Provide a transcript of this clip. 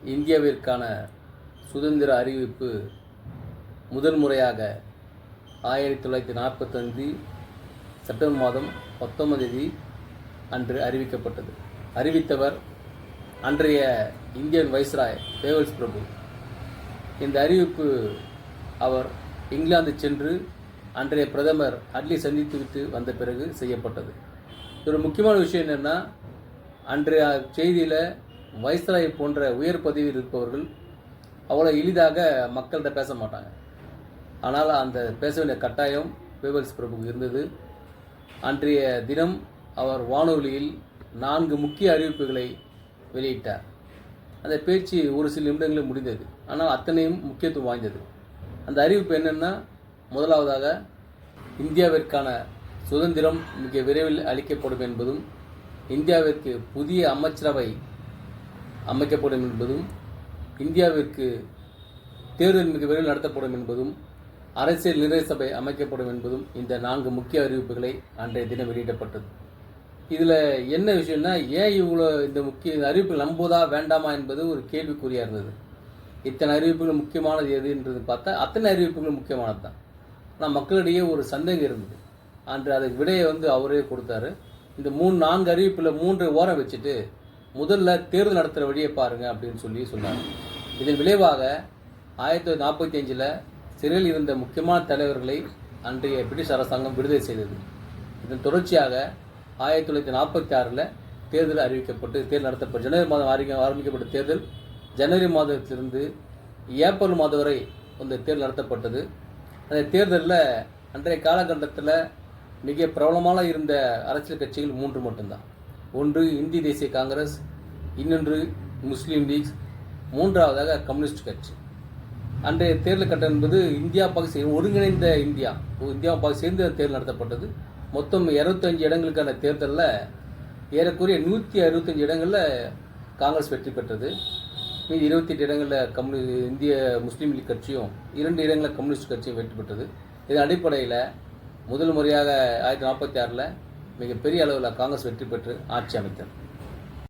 இந்தியாவிற்கான சுதந்திர அறிவிப்பு முதல் முறையாக 1945 செப்டம்பர் மாதம் 19 தேதி அன்று அறிவிக்கப்பட்டது. அறிவித்தவர் அன்றைய இந்தியன் வைஸ்ராய் வேவல்ஸ் பிரபு. இந்த அறிவிப்பு அவர் இங்கிலாந்து சென்று அன்றைய பிரதமர் அட்லி சந்தித்துவிட்டு வந்த பிறகு செய்யப்பட்டது. ஒரு முக்கியமான விஷயம் என்னென்னா, அன்றைய செய்தியில் வைஸ்ராய் போன்ற உயர் பதவியில் இருப்பவர்கள் அவ்வளோ எளிதாக மக்கள்கிட்ட பேச மாட்டாங்க. ஆனால் அந்த பேச வேண்டிய கட்டாயம் வேவல்ஸ் பிரபுக்கு இருந்தது. அன்றைய தினம் அவர் வானொலியில் 4 முக்கிய அறிவிப்புகளை வெளியிட்டார். அந்த பேச்சு ஒரு சில நிமிடங்களில் முடிந்தது. ஆனால் அத்தனையும் முக்கியத்துவம் வாய்ந்தது. அந்த அறிவிப்பு என்னென்னா, முதலாவதாக இந்தியாவிற்கான சுதந்திரம் மிக விரைவில் அளிக்கப்படும் என்பதும், இந்தியாவிற்கு புதிய அமைச்சரவை அமைக்கப்படும் என்பதும், இந்தியாவிற்கு தேர்தல் மிக விரைவில் நடத்தப்படும் என்பதும், அரசியல் நிர்ணய சபை அமைக்கப்படும் என்பதும் இந்த 4 முக்கிய அறிவிப்புகளை அன்றைய தினம் வெளியிடப்பட்டது. இதில் என்ன விஷயம்னா, ஏன் இவ்வளோ இந்த முக்கிய அறிவிப்புகள் நம்புவதா வேண்டாமா என்பது ஒரு கேள்விக்குறியாக இருந்தது. இத்தனை அறிவிப்புகள் முக்கியமானது எதுன்றது பார்த்தா அத்தனை அறிவிப்புகள் முக்கியமானது தான். ஆனால் மக்களிடையே ஒரு சந்தேகம் இருந்தது. அன்று அதுக்கு விடையை அவரே கொடுத்தாரு. இந்த 4 அறிவிப்பில் 3 ஓரம் வச்சுட்டு முதல்ல தேர்தல் நடத்துகிற வழியை பாருங்கள் அப்படின்னு சொன்னார். இதன் விளைவாக 1945 சிறையில் இருந்த முக்கியமான தலைவர்களை அன்றைய பிரிட்டிஷ் அரசாங்கம் விடுதலை செய்தது. இதன் தொடர்ச்சியாக 1946 தேர்தல் அறிவிக்கப்பட்டு தேர்தல் நடத்தப்பட்டு ஜனவரி மாதம் ஆரம்பிக்கப்பட்ட தேர்தல் ஜனவரி மாதத்திலிருந்து ஏப்ரல் மாதம் வரை அந்த தேர்தல் நடத்தப்பட்டது. அந்த தேர்தலில் அன்றைய காலகட்டத்தில் மிக பிரபலமாக இருந்த அரசியல் கட்சிகள் 3 மட்டும்தான். ஒன்று இந்திய தேசிய காங்கிரஸ், இன்னொன்று முஸ்லீம் லீக், மூன்றாவதாக கம்யூனிஸ்ட் கட்சி. அன்றைய தேர்தல் கட்டம் என்பது இந்தியா பாகிஸ்தான் ஒருங்கிணைந்த இந்தியா பாகிஸ்தான் சேர்ந்து தேர்தல் நடத்தப்பட்டது. மொத்தம் 205 இடங்களுக்கான தேர்தலில் ஏறக்குறைய 165 இடங்களில் காங்கிரஸ் வெற்றி பெற்றது. மீது 28 இடங்களில் இந்திய முஸ்லீம் லீக் கட்சியும் 2 இடங்களில் கம்யூனிஸ்ட் கட்சியும் வெற்றி பெற்றது. இதன் அடிப்படையில் முதல் முறையாக 1946 மிகப்பெரிய அளவில் காங்கிரஸ் வெற்றி பெற்று ஆட்சி அமைத்தது.